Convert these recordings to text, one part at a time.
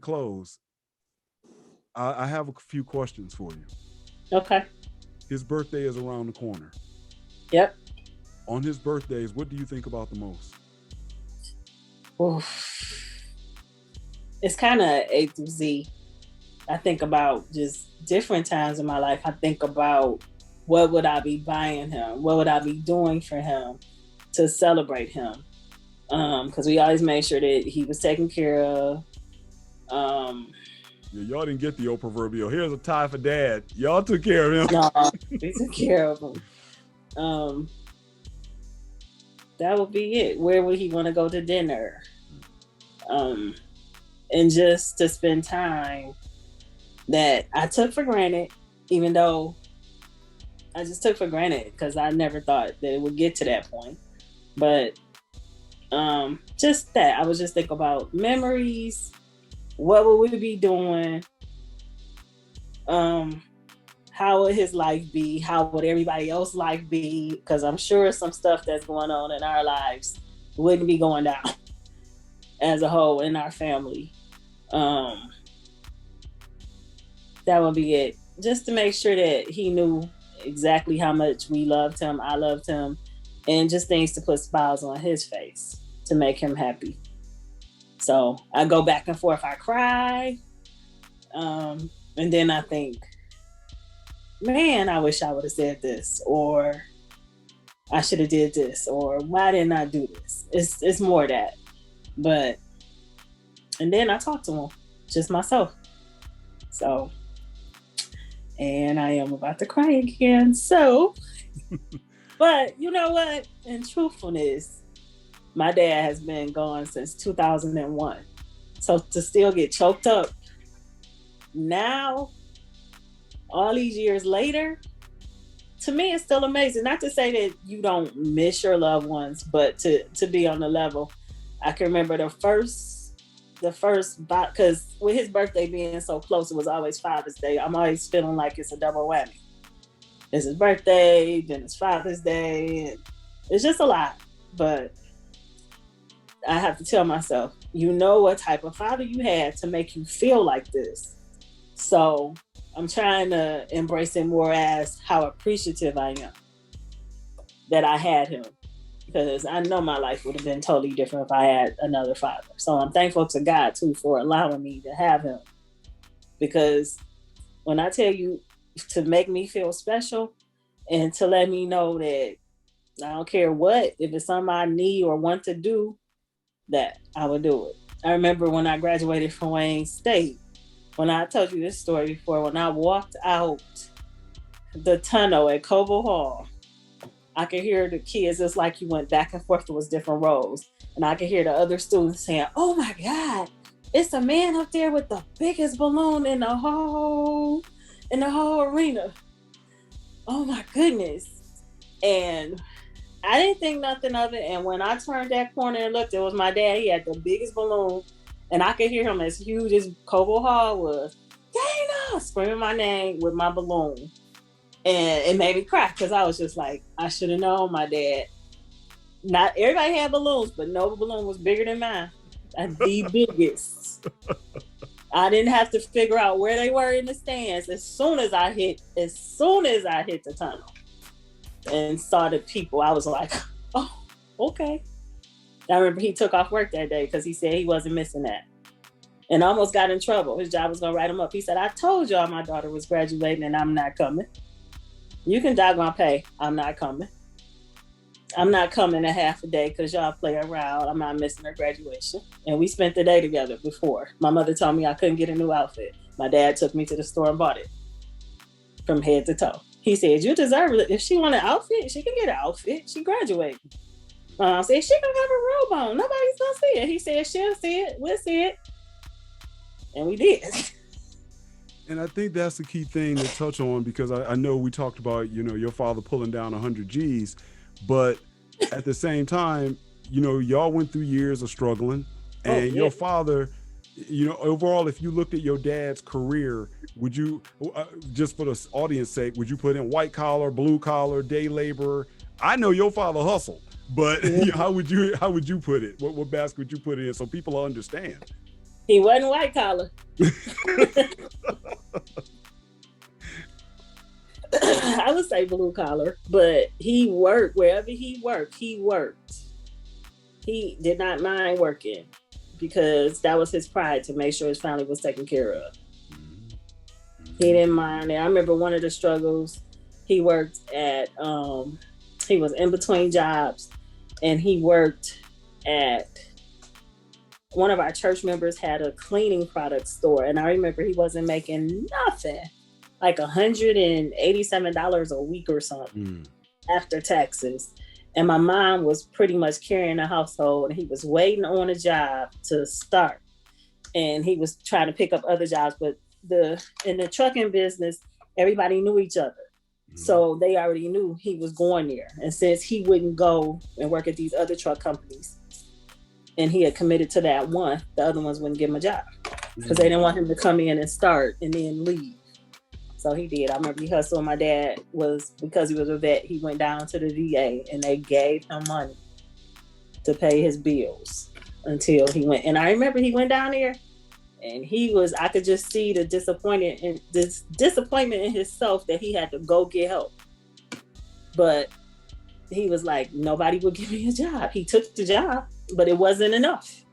close, I have a few questions for you. Okay. His birthday is around the corner. Yep. On his birthdays, what do you think about the most? Oof. It's kind of A through Z. I think about just different times in my life. I think about what would I be buying him? What would I be doing for him to celebrate him? Because we always made sure that he was taken care of. Um, Yeah, y'all didn't get the old proverbial. Here's a tie for dad. Y'all took care of him. no, we took care of him. Um, that would be it. Where would he want to go to dinner? Um, and just to spend time that I took for granted, even though I just took for granted because I never thought that it would get to that point. But just that I was just thinking about memories. What would we be doing? Um, how would his life be? How would everybody else's life be? Because I'm sure some stuff that's going on in our lives wouldn't be going down as a whole in our family. Um, that would be it. Just to make sure that he knew exactly how much we loved him, I loved him, and just things to put smiles on his face to make him happy. So I go back and forth. I cry, and then I think, man, I wish I would have said this, or I should have did this, or why didn't I do this? It's more that, but and then I talk to him, just myself. So, and I am about to cry again. So, but you know what? In truthfulness, my dad has been gone since 2001. So to still get choked up now, all these years later, to me, it's still amazing. Not to say that you don't miss your loved ones, but to be on the level. I can remember the first because with his birthday being so close, it was always Father's Day. I'm always feeling like it's a double whammy. It's his birthday, then it's Father's Day, and it's just a lot. But I have to tell myself, you know what type of father you had to make you feel like this. So I'm trying to embrace it more as how appreciative I am that I had him. Because I know my life would have been totally different if I had another father. So I'm thankful to God too for allowing me to have him. Because when I tell you to make me feel special and to let me know that I don't care what, if it's something I need or want to do, that I would do it. I remember when I graduated from Wayne State, when I told you this story before, when I walked out the tunnel at Cobo Hall, I could hear the kids. It's like you went back and forth. There was different rows, and I could hear the other students saying, "Oh my God, it's a man up there with the biggest balloon in the whole arena." Oh my goodness! And I didn't think nothing of it. And when I turned that corner and looked, it was my dad. He had the biggest balloon, and I could hear him as huge as Cobo Hall was. Dana, screaming my name with my balloon. And it made me cry because I was just like, I should have known my dad. Not everybody had balloons, but no balloon was bigger than mine. The biggest. I didn't have to figure out where they were in the stands as soon as I hit the tunnel and saw the people. I was like, oh, okay. I remember he took off work that day because he said he wasn't missing that. And almost got in trouble. His job was gonna write him up. He said, I told y'all my daughter was graduating and I'm not coming. You can dog my pay. I'm not coming. I'm not coming a half a day because y'all play around. I'm not missing her graduation. And we spent the day together before. My mother told me I couldn't get a new outfit. My dad took me to the store and bought it from head to toe. He said, you deserve it. If she want an outfit, she can get an outfit. She graduated. I said, she can have a robe on. Nobody's going to see it. He said, she'll see it. We'll see it. And we did. And I think that's the key thing to touch on because I know we talked about, your father pulling down 100 G's, but at the same time, y'all went through years of struggling and your father, overall, if you looked at your dad's career, would you, just for the audience sake, would you put in white collar, blue collar, day laborer? I know your father hustled, but how would you put it? What basket would you put it in so people understand? He wasn't white collar. I would say blue collar, but he worked wherever he worked. He worked. He did not mind working because that was his pride to make sure his family was taken care of. He didn't mind it. I remember one of the struggles. He worked at. He was in between jobs, and he worked at. One of our church members had a cleaning product store, and I remember he wasn't making nothing. Like $187 a week or something after taxes. And my mom was pretty much carrying the household, and he was waiting on a job to start. And he was trying to pick up other jobs, but in the trucking business, everybody knew each other. So they already knew he was going there. And since he wouldn't go and work at these other truck companies, and he had committed to that one, the other ones wouldn't give him a job because they didn't want him to come in and start and then leave. So he did. I remember he hustled. My dad because he was a vet, he went down to the VA and they gave him money to pay his bills until he went. And I remember he went down there and I could just see the disappointment in himself that he had to go get help. But he was like, nobody would give me a job. He took the job, but it wasn't enough.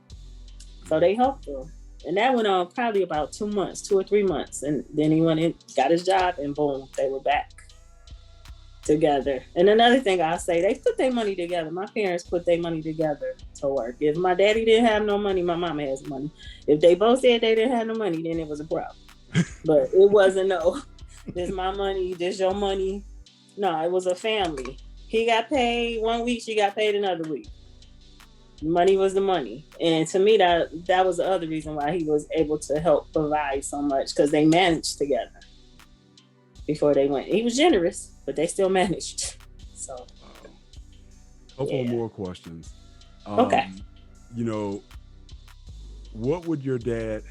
So they helped him. And that went on probably about 2 or 3 months. And then he went in, got his job, and boom, they were back together. And another thing I'll say, they put their money together. My parents put their mony together to work. If my daddy didn't have no money, my mama has money. If they both said they didn't have no money, then it was a problem. But it wasn't this my money, this your money. No, it was a family. He got paid 1 week, she got paid another week. Money was the money. And to me, that was the other reason why he was able to help provide so much, because they managed together before they went. He was generous, but they still managed. So, couple more questions. Okay. What would your dad,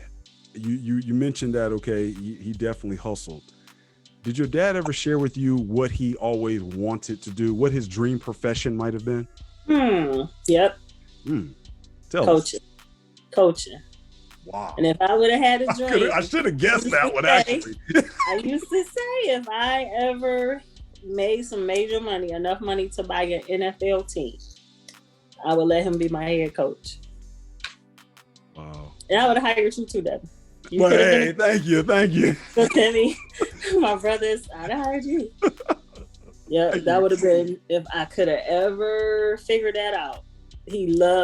you mentioned that, okay, he definitely hustled. Did your dad ever share with you what he always wanted to do, what his dream profession might have been? Yep. Tell Coaching. us. Coaching. Wow. And if I would have had a dream, I should have guessed that one, actually. I used to say, if I ever made some major money, enough money to buy an NFL team, I would let him be my head coach. Wow. And I would have hired you too, Devin. Well, hey, thank you. But Timmy, my brothers, I'd have hired you. Yeah, that would have been, if I could have ever figured that out.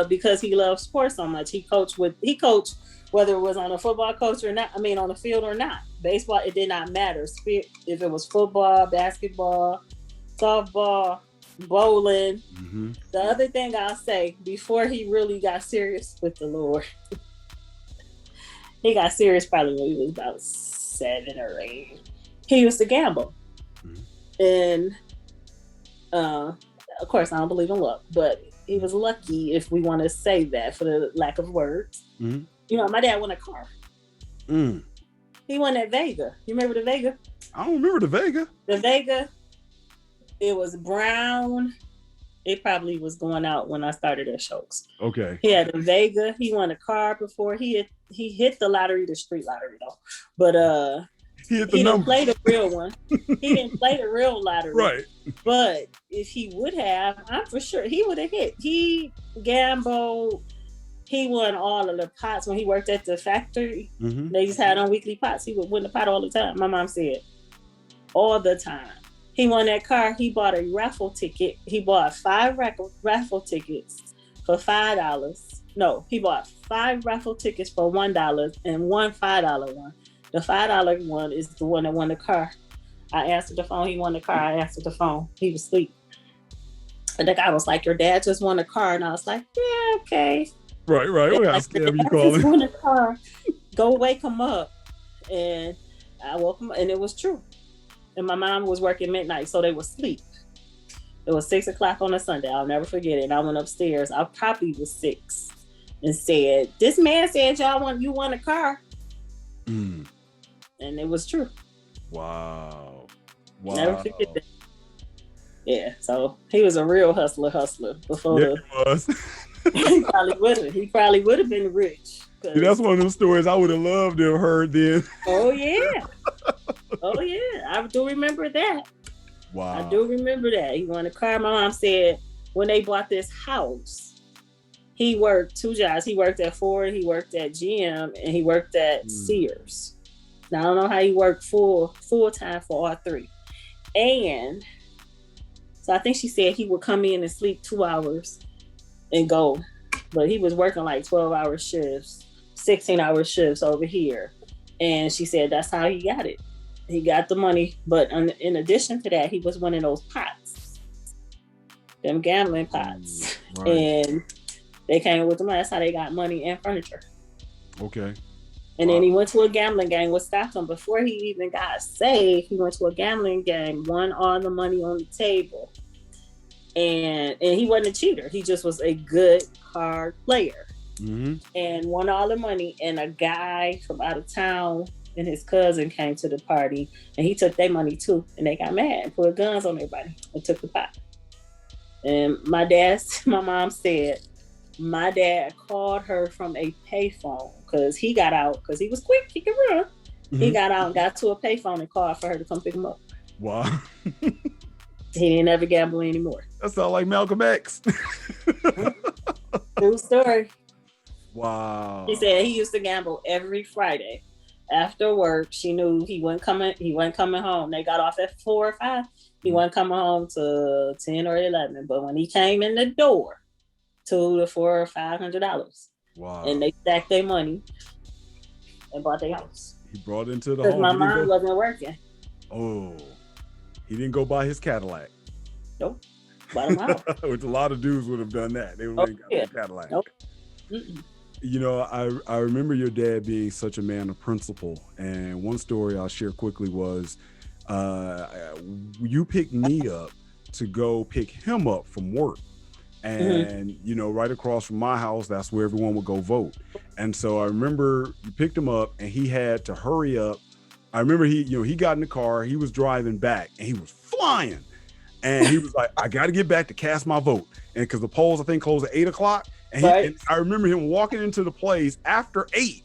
Because he loved sports so much. He coached whether it was on a football coach or not. I mean, on the field or not. Baseball, it did not matter. If it was football, basketball, softball, bowling. The other thing I'll say, before he really got serious with the Lord, he got serious probably when he was about 7 or 8. He used to gamble. And of course, I don't believe in luck, but he was lucky, if we want to say that for the lack of words. My dad won a car. He won at Vega. You remember the Vega? I don't remember the Vega. The Vega, it was brown. It probably was going out when I started at Shokes. Okay. He had a Vega. He won a car before. He hit the lottery, the street lottery though. But he didn't play the real one. He didn't play the real lottery. Right. But if he would have, I'm for sure he would have hit. He gambled. He won all of the pots when he worked at the factory. They just had on weekly pots. He would win the pot all the time. My mom said, all the time. He won that car. He bought a raffle ticket. He bought 5 raffle tickets for $5. No, he bought 5 raffle tickets for $1 and one $5 one. The $5 one is the one that won the car. I answered the phone. He won the car. I answered the phone. He was asleep. And the guy was like, your dad just won a car. And I was like, yeah, okay. Right. What kind of scam you calling? Won a car. Go wake him up. And I woke him up, and it was true. And my mom was working midnight, so they would sleep. It was 6 o'clock on a Sunday. I'll never forget it. And I went upstairs. I probably was 6 and said, this man said you won a car. And it was true. Wow. Never forget that. Yeah, so he was a real hustler before he was. He probably would have been rich. See, that's one of those stories I would have loved to have heard then. Oh yeah. Oh yeah. I do remember that. Wow. I do remember that. He won a car. My mom said when they bought this house, he worked 2 jobs. He worked at Ford, he worked at GM, and he worked at Sears. Now I don't know how he worked full time for all 3. And so I think she said he would come in and sleep 2 hours and go. But he was working like 12-hour shifts, 16-hour shifts over here. And she said that's how he got it. He got the money. But in addition to that, he was winning those pots, them gambling pots. Right. And they came with them. That's how they got money and furniture. Okay. And then he went to a gambling gang with Stockton. Before he even got saved, he went to a gambling gang, won all the money on the table. And he wasn't a cheater. He just was a good card player. Mm-hmm. And won all the money. And a guy from out of town and his cousin came to the party. And he took their money too. And they got mad and put guns on everybody and took the pot. And my mom said, my dad called her from a payphone because he got out because he was quick. He could run. Mm-hmm. He got out and got to a payphone and called for her to come pick him up. Wow. He didn't ever gamble anymore. That sounds like Malcolm X. True story. Wow. He said he used to gamble every Friday. After work, she knew he wasn't coming home. They got off at 4 or 5. He wasn't coming home to 10 or 11. But when he came in the door, $200 to $400 or $500. Wow. And they stacked their money and bought their house. He brought into the home. Because my mom wasn't working. Oh. He didn't go buy his Cadillac. Nope. Bought him out. Which a lot of dudes would have done that. They would have got a Cadillac. Nope. Mm-mm. You know, I remember your dad being such a man of principle. And one story I'll share quickly was you picked me up to go pick him up from work. And, you know, right across from my house, that's where everyone would go vote. And so I remember you picked him up and he had to hurry up. I remember he got in the car, he was driving back and he was flying. And he was like, I got to get back to cast my vote. And because the polls, I think, close at 8 o'clock. And, and I remember him walking into the place after 8.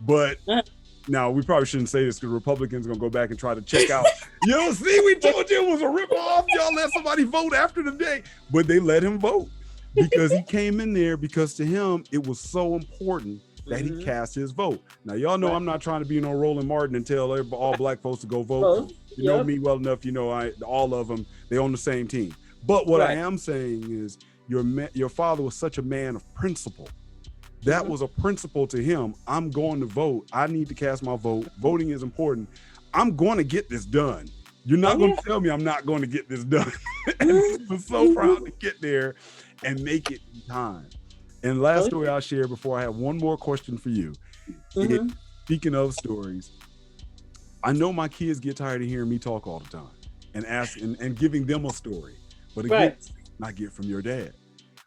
But now we probably shouldn't say this because Republicans are going to go back and try to check out. See, we told you it was a ripoff. Y'all let somebody vote after the day. But they let him vote because he came in there because to him, it was so important that he cast his vote. Now, y'all know I'm not trying to be no Roland Martin and tell all black folks to go vote. You know me well enough. You know, all of them, they on the same team. But what I am saying is your father was such a man of principle. That was a principle to him. I'm going to vote. I need to cast my vote. Voting is important. I'm going to get this done. You're not going to tell me I'm not going to get this done. And he was so proud to get there and make it in time. And last story I'll share before I have one more question for you. Speaking of stories, I know my kids get tired of hearing me talk all the time and ask and giving them a story. But again, not get from your dad.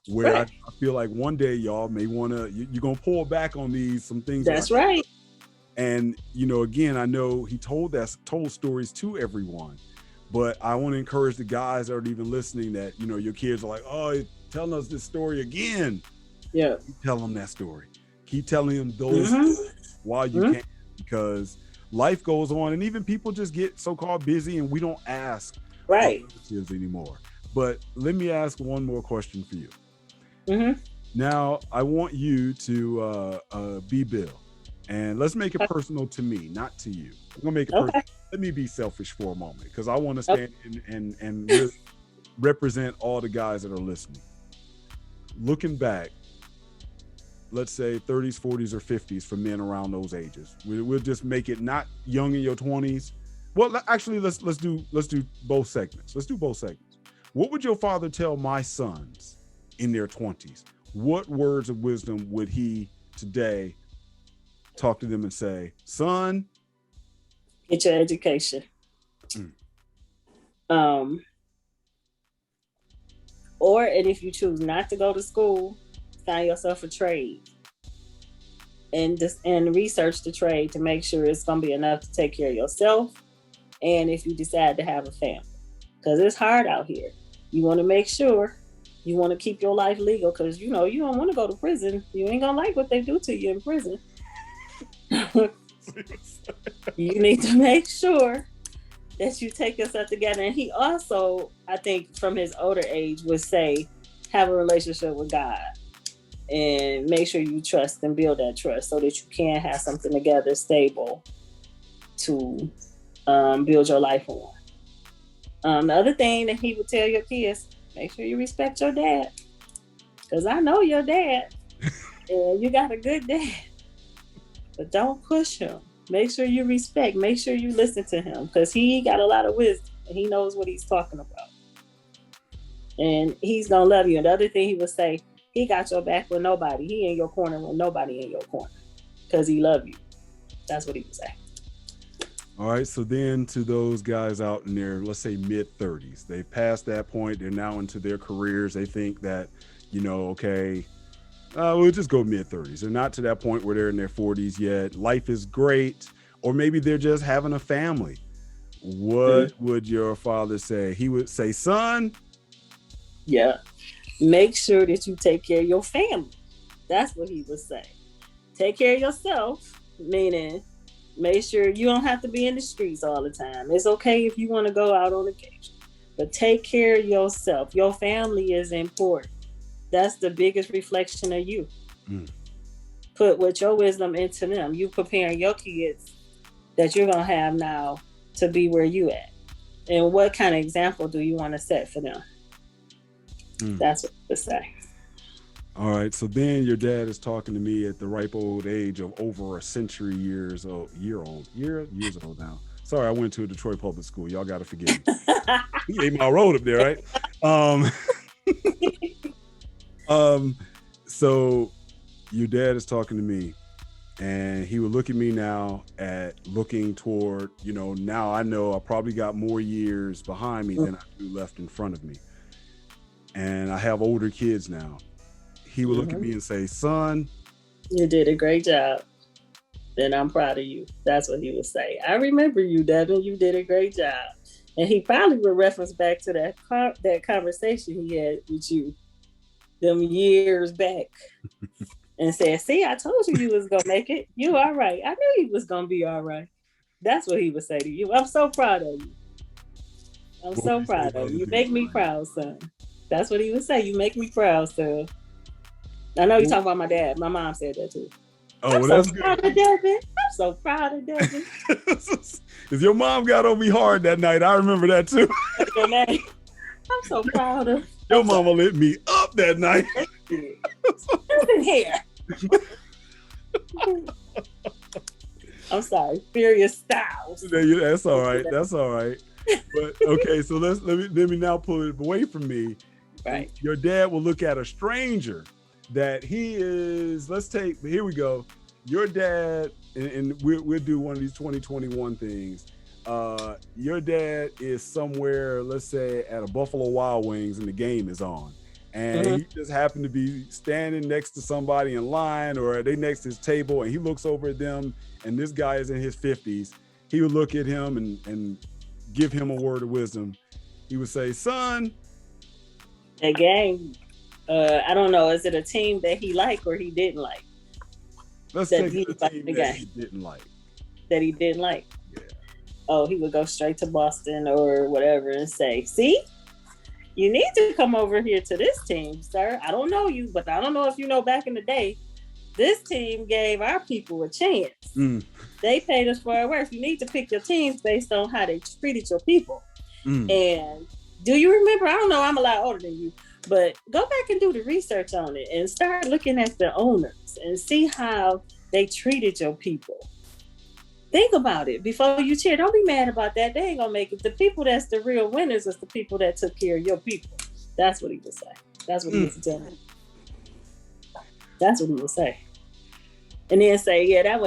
Where I feel like one day y'all may want to, you're going to pull back on some things. That's right. And, you know, again, I know he told stories to everyone, but I want to encourage the guys that are even listening that, you know, your kids are like, oh, telling us this story again. Yeah. Keep telling them that story. Keep telling them those stories while you can, because life goes on and even people just get so-called busy and we don't ask relatives anymore. But let me ask one more question for you. Now, I want you to be Bill. And let's make it personal to me, not to you. I'm going to make it personal. Let me be selfish for a moment because I want to stand and really represent all the guys that are listening. Looking back, let's say 30s, 40s, or 50s for men around those ages. We'll just make it not young in your 20s. Well, actually, let's do both segments. Let's do both segments. What would your father tell my sons in their 20s? What words of wisdom would he today talk to them and say, son, get your education. And if you choose not to go to school, find yourself a trade and research the trade to make sure it's going to be enough to take care of yourself. And if you decide to have a family, because it's hard out here, you want to make sure You want to keep your life legal because you don't want to go to prison. You ain't gonna like what they do to you in prison. You need to make sure that you take yourself together. And he also, I think, from his older age, would say, have a relationship with God and make sure you trust and build that trust so that you can have something together stable to build your life on. The other thing that he would tell your kids, make sure you respect your dad. Because I know your dad. And you got a good dad. But don't push him. Make sure you respect. Make sure you listen to him. Because he got a lot of wisdom. And he knows what he's talking about. And he's going to love you. And the other thing he would say, he got your back with nobody. He in your corner with nobody in your corner. Because he love you. That's what he would say. All right, so then to those guys out in their, let's say, mid-30s, they've passed that point. They're now into their careers. They think that, okay, we'll just go mid-30s. They're not to that point where they're in their 40s yet. Life is great. Or maybe they're just having a family. What would your father say? He would say, son. Yeah. Make sure that you take care of your family. That's what he would say. Take care of yourself, meaning make sure you don't have to be in the streets all the time. It's okay if you want to go out on occasion, but take care of yourself. Your family is important. That's the biggest reflection of you. Put with your wisdom into them. You preparing your kids that you're going to have now to be where you at. And what kind of example do you want to set for them? That's what to say. All right. So then your dad is talking to me at the ripe old age of over a century years old now. Sorry, I went to a Detroit public school. Y'all got to forgive me. 8 Mile Road up there, right? So your dad is talking to me, and he would look at me now at looking toward, now I know I probably got more years behind me than I do left in front of me. And I have older kids now. He would look at me and say, son, you did a great job. And I'm proud of you. That's what he would say. I remember you, Devin. You did a great job. And he probably would reference back to that conversation he had with you them years back and said, see, I told you was going to make it. You all right. I knew you was going to be all right. That's what he would say to you. I'm so proud of you. I'm so proud of you. You make me proud, son. That's what he would say. You make me proud, son. I know you're talking about my dad. My mom said that too. Oh, well, that's good. I'm so proud of Devin. If your mom got on me hard that night, I remember that too. I'm so proud of your mama lit me up that night. Listen here. I'm sorry. Furious Styles. That's all right. That's all right. But okay, so let me now pull it away from me. Right. Your dad will look at a stranger that he is, here we go. Your dad, and we'll do one of these 2021 things. Your dad is somewhere, let's say at a Buffalo Wild Wings and the game is on. And he just happened to be standing next to somebody in line or they next to his table and he looks over at them and this guy is in his 50s. He would look at him and give him a word of wisdom. He would say, son. A game. I don't know. Is it a team that he liked or he didn't like? Let's take the team that he didn't like. That he didn't like? Yeah. Oh, he would go straight to Boston or whatever and say, see, you need to come over here to this team, sir. I don't know you, but I don't know if you know back in the day, this team gave our people a chance. They paid us for our work. You need to pick your teams based on how they treated your people. And do you remember? I don't know. I'm a lot older than you. But go back and do the research on it and start looking at the owners and see how they treated your people. Think about it before you cheer. Don't be mad about that. They ain't gonna make it. The people that's the real winners is the people that took care of your people. That's what he would say. That's what he would tell me. That's what he would say. And then say, yeah, that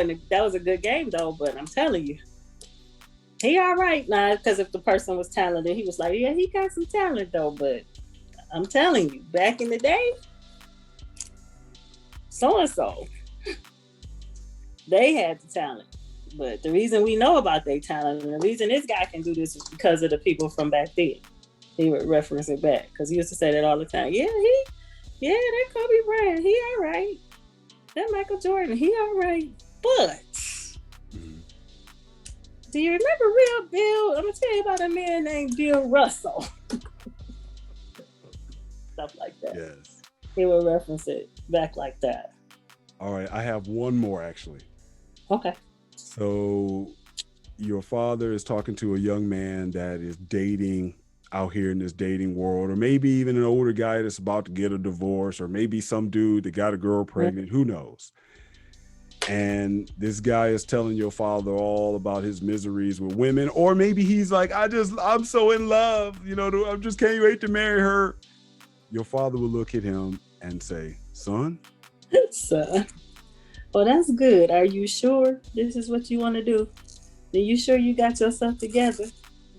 was a good game though, but I'm telling you, he all right now, because if the person was talented, he was like, yeah, he got some talent though, but I'm telling you, back in the day, so-and-so, they had the talent. But the reason we know about their talent and the reason this guy can do this is because of the people from back then. he would reference it back because he used to say that all the time. Yeah, that Kobe Bryant, he all right. That Michael Jordan, he all right. But do you remember real Bill? I'm gonna tell you about a man named Bill Russell. Stuff like that. Yes. He would reference it back like that. All right, I have one more actually. Okay. So your father is talking to a young man that is dating out here in this dating world, or maybe even an older guy that's about to get a divorce, or maybe some dude that got a girl pregnant, who knows? And this guy is telling your father all about his miseries with women, or maybe he's like, I'm so in love, you know, I just can't wait to marry her. Your father will look at him and say, son, well, that's good. Are you sure this is what you want to do? Are you sure you got yourself together?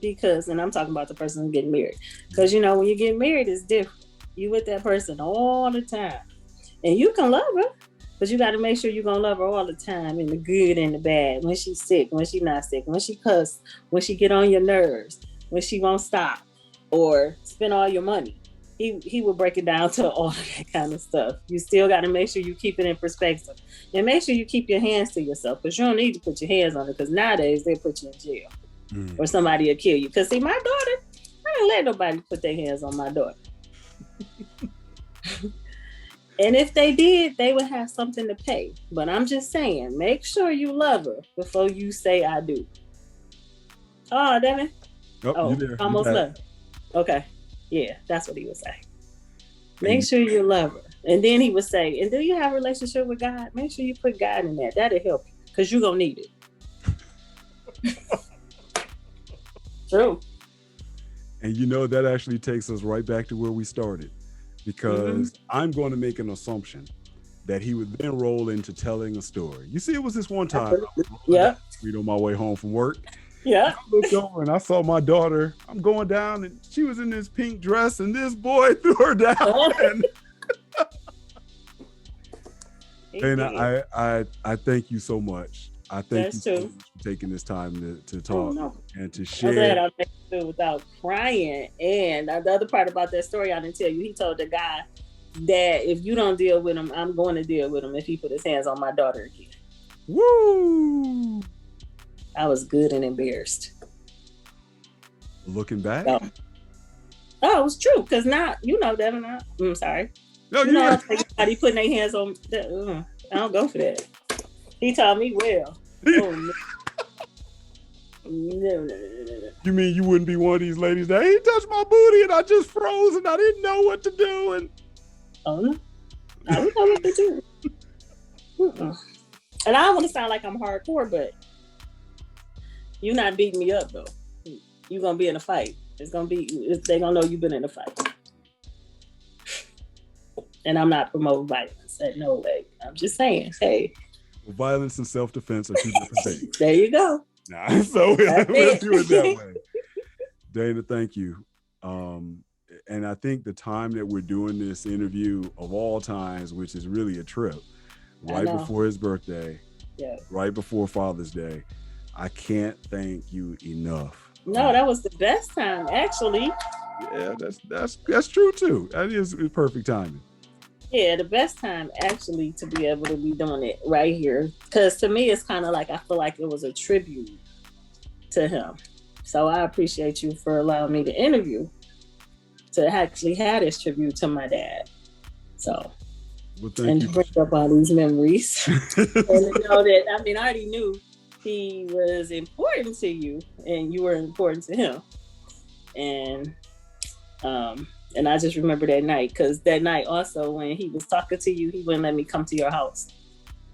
Because, and I'm talking about the person who's getting married, because, you know, when you get married, it's different. You with that person all the time, and you can love her, but you got to make sure you're going to love her all the time, in the good and the bad, when she's sick, when she's not sick, when she cuss, when she get on your nerves, when she won't stop, or spend all your money. He will break it down to all of that kind of stuff. You still got to make sure you keep it in perspective, and make sure you keep your hands to yourself, because you don't need to put your hands on it, because nowadays they put you in jail or somebody will kill you. Because see, my daughter, I don't let nobody put their hands on my daughter. And if they did, they would have something to pay. But I'm just saying, make sure you love her before you say I do. Oh, Devin? oh, you're there. Almost love. Okay. Yeah, that's what he would say. Make sure you love her. And then he would say, and do you have a relationship with God? Make sure you put God in that. That'll help you, because you're going to need it. True. And you know, that actually takes us right back to where we started, because I'm going to make an assumption that he would then roll into telling a story. You see, it was this one time I was on my way home from work. Yeah. I looked over and I saw my daughter. I'm going down and she was in this pink dress and this boy threw her down. And I thank you so much. I thank you so much for taking this time to talk and to share. I'm glad I made it without crying. And the other part about that story I didn't tell you, he told the guy that if you don't deal with him, I'm going to deal with him if he put his hands on my daughter again. Woo! I was good and embarrassed. Looking back? Oh, it was true. Because now, you know, Devin, I'm sorry. No, you know, somebody putting their hands on, I don't go for that. He taught me well. Oh, no. You mean you wouldn't be one of these ladies that he touched my booty and I just froze and I didn't know what to do? And oh, no. I don't know what to do. And I don't want to sound like I'm hardcore, but you're not beating me up, though. You're going to be in a fight. They're going to know you've been in a fight. And I'm not promoting violence. No way. I'm just saying, hey. Well, violence and self-defense are two different things. There you go. Nah, so we'll do it that way. Dana, thank you. And I think the time that we're doing this interview of all times, which is really a trip, right before his birthday, right before Father's Day, I can't thank you enough. No, that was the best time, actually. Yeah, that's true too. That is perfect timing. Yeah, the best time actually to be able to be doing it right here. Because to me, it's kind of like, I feel like it was a tribute to him. So I appreciate you for allowing me to interview, to actually have this tribute to my dad. So, and to bring up all these memories. And to know that, I mean, I already knew he was important to you and you were important to him. And I just remember that night, because that night also when he was talking to you, he wouldn't let me come to your house.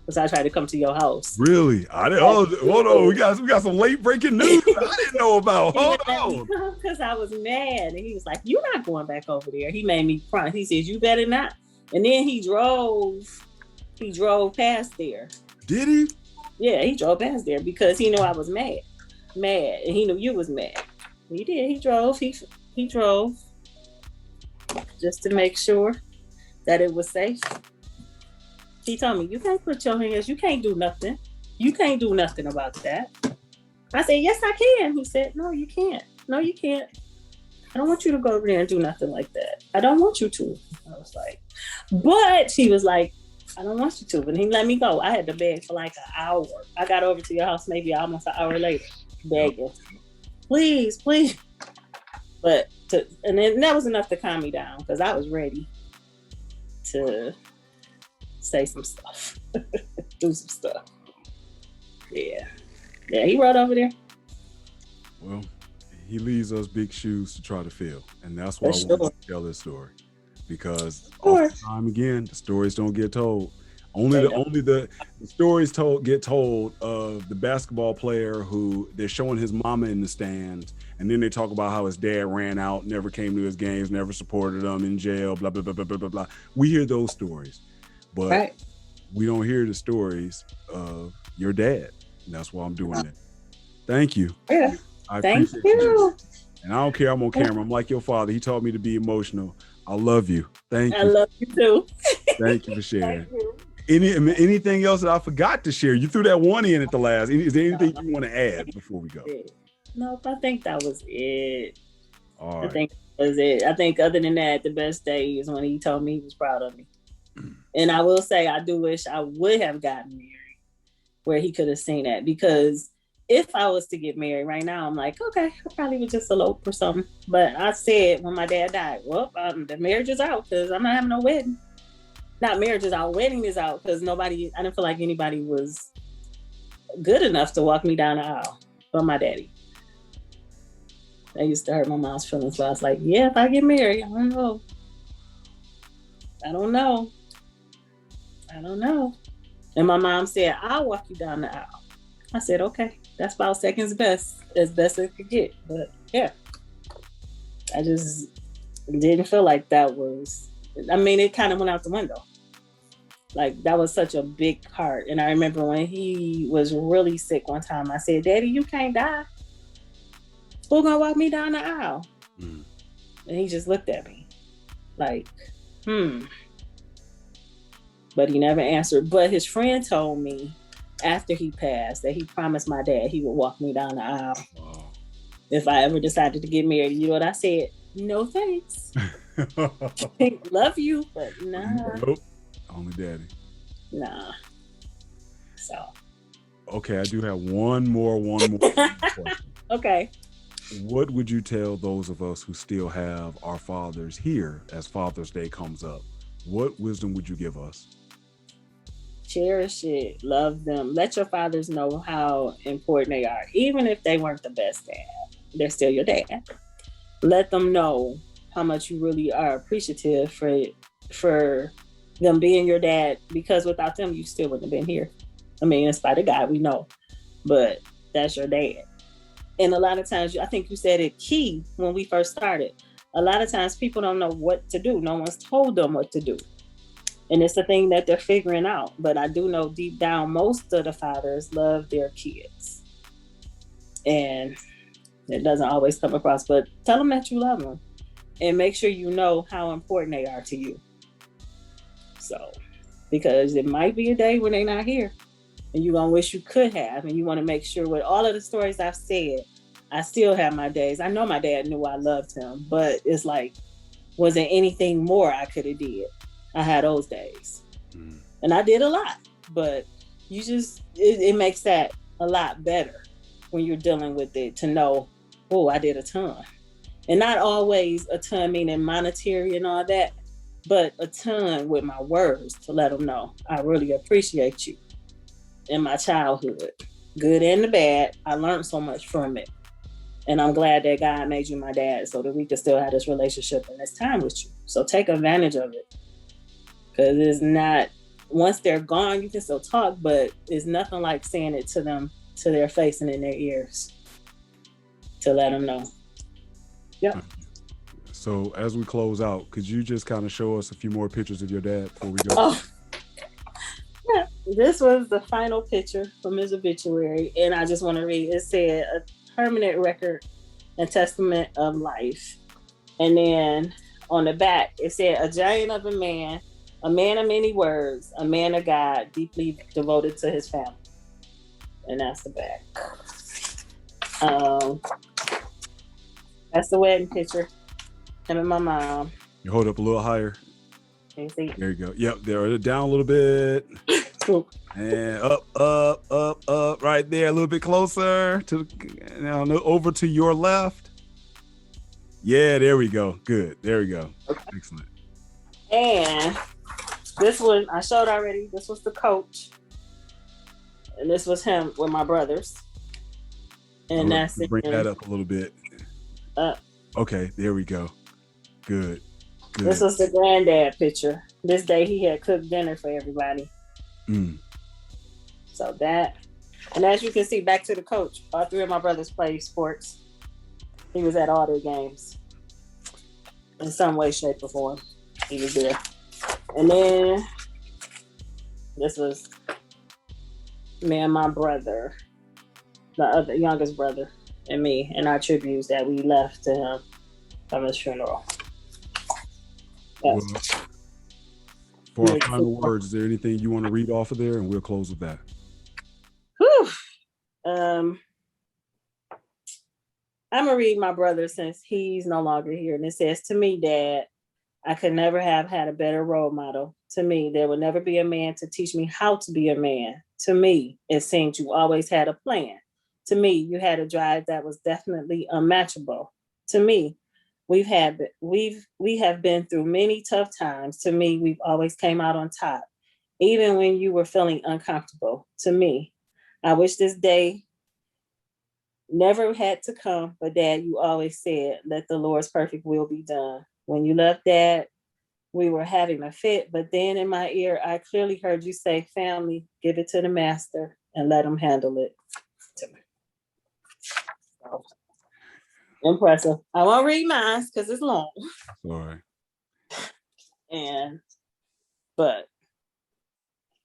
Because I tried to come to your house. Really? I didn't. Hold on. We got some late breaking news I didn't know about. Hold on. Because I was mad. And he was like, you're not going back over there. He made me promise. He said, you better not. And then he drove past there. Did he? Yeah, he drove past there because he knew I was mad. And he knew you was mad. He did. He drove. He drove just to make sure that it was safe. He told me, you can't put your hands, you can't do nothing. You can't do nothing about that. I said, yes, I can. He said, no, you can't. No, you can't. I don't want you to go over there and do nothing like that. I don't want you to. I was like, but he was like, I don't want you to. But he let me go. I had to beg for like an hour. I got over to your house maybe almost an hour later, begging, please, please. And then that was enough to calm me down because I was ready to say some stuff, do some stuff. Yeah, he rode over there. Well, he leaves us big shoes to try to fill, and that's why I want to tell this story, because time again, the stories don't get told. Only the stories get told of the basketball player who they're showing his mama in the stands, and then they talk about how his dad ran out, never came to his games, never supported him, in jail, blah blah blah blah blah blah blah. We hear those stories, but we don't hear the stories of your dad, and that's why I'm doing it. Thank you. Yeah. I appreciate you. And I don't care. I'm on camera. I'm like your father. He taught me to be emotional. I love you. Thank you. I love you too. Thank you for sharing. Anything else that I forgot to share? You threw that one in at the last. Is there anything you want to add before we go? Nope, I think that was it. All right. I think that was it. I think other than that, the best day is when he told me he was proud of me. And I will say, I do wish I would have gotten married where he could have seen that, because if I was to get married right now, I'm like, okay, I probably would just elope or something. But I said when my dad died, well, the marriage is out because I'm not having no wedding. Not marriage is out, wedding is out, because I didn't feel like anybody was good enough to walk me down the aisle but my daddy. That used to hurt my mom's feelings. So I was like, yeah, if I get married, I don't know. And my mom said, I'll walk you down the aisle. I said, okay, that's about second best, as best it could get. But yeah, I just didn't feel like that was, it kind of went out the window. Like, that was such a big part. And I remember when he was really sick one time, I said, Daddy, you can't die. Who's gonna walk me down the aisle? And he just looked at me like, But he never answered. But his friend told me after he passed that he promised my dad he would walk me down the aisle. Wow. If I ever decided to get married. You know what I said? No thanks. Love you, but nah. Nope. Only daddy. Nah. So. Okay, I do have one more question. Okay. What would you tell those of us who still have our fathers here as Father's Day comes up? What wisdom would you give us? Cherish it. Love them. Let your fathers know how important they are. Even if they weren't the best dad, they're still your dad. Let them know how much you really are appreciative for them being your dad, because without them, you still wouldn't have been here. In spite of God, we know. But that's your dad. And a lot of times, I think you said it key when we first started. A lot of times people don't know what to do. No one's told them what to do. And it's the thing that they're figuring out. But I do know deep down, most of the fathers love their kids. And it doesn't always come across, but tell them that you love them. And make sure you know how important they are to you. So, because it might be a day when they're not here. And you're going to wish you could have. And you want to make sure with all of the stories I've said, I still have my days. I know my dad knew I loved him, but it's like, was there anything more I could have did? I had those days. And I did a lot, but it makes that a lot better when you're dealing with it to know, oh, I did a ton. And not always a ton meaning monetary and all that, but a ton with my words to let them know, I really appreciate you. In my childhood, good and the bad, I learned so much from it. And I'm glad that God made you my dad so that we could still have this relationship and this time with you. So take advantage of it. Because it's not, once they're gone, you can still talk, but it's nothing like saying it to them, to their face and in their ears, to let them know. Yep. So as we close out, could you just kind of show us a few more pictures of your dad before we go? Oh. Yeah. This was the final picture from his obituary, and I just want to read. It said, a permanent record and testament of life. And then on the back, it said, a giant of a man of many words, a man of God, deeply devoted to his family. And that's the back. That's the wedding picture. Him and my mom. You hold up a little higher. Can you see? There you go. Yep, there. Down a little bit. And up, right there, a little bit closer to now over to your left. Yeah, there we go. Good. There we go. Okay. Excellent. And this one I showed already. This was the coach. And this was him with my brothers. And that's it. Bring that up a little bit. Okay, there we go. Good. This was the granddad picture. This day he had cooked dinner for everybody. So that, and as you can see, back to the coach. All three of my brothers play sports. He was at all their games. In some way, shape, or form. He was there. And then this was me and my brother, the other youngest brother, and me, and our tributes that we left to him from his funeral. Well, for our final words, is there anything you want to read off of there, and we'll close with that? Whew. I'm gonna read my brother since he's no longer here, and it says, "To me, Dad, I could never have had a better role model. To me, there will never be a man to teach me how to be a man. To me, it seemed you always had a plan. To me, you had a drive that was definitely unmatchable. To me, we have been through many tough times. To me, we've always came out on top, even when you were feeling uncomfortable. To me, I wish this day never had to come, but Dad, you always said, let the Lord's perfect will be done. When you left, Dad, we were having a fit, but then in my ear, I clearly heard you say, family, give it to the master and let him handle it." To me. So, impressive. I won't read mine because it's long. Sorry. But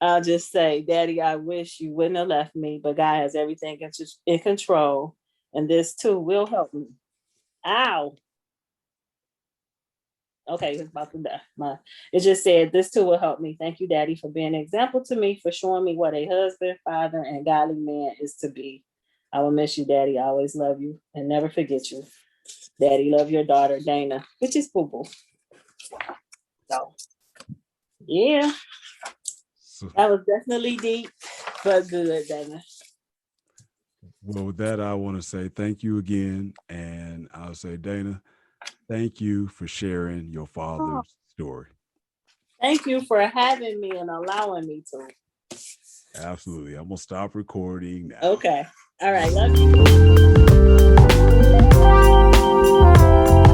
I'll just say, Daddy, I wish you wouldn't have left me, but God has everything in control, and this too will help me. Ow. Okay, it's about to die. It just said, this too will help me. Thank you, Daddy, for being an example to me, for showing me what a husband, father, and godly man is to be. I will miss you, Daddy. I always love you and never forget you. Daddy, love your daughter, Dana, which is Boo Boo. So, yeah. That was definitely deep, but good, Dana. Well, with that, I want to say thank you again. And I'll say, Dana, thank you for sharing your father's story. Thank you for having me and allowing me to. Absolutely. I'm going to stop recording now. Okay. All right. Love you.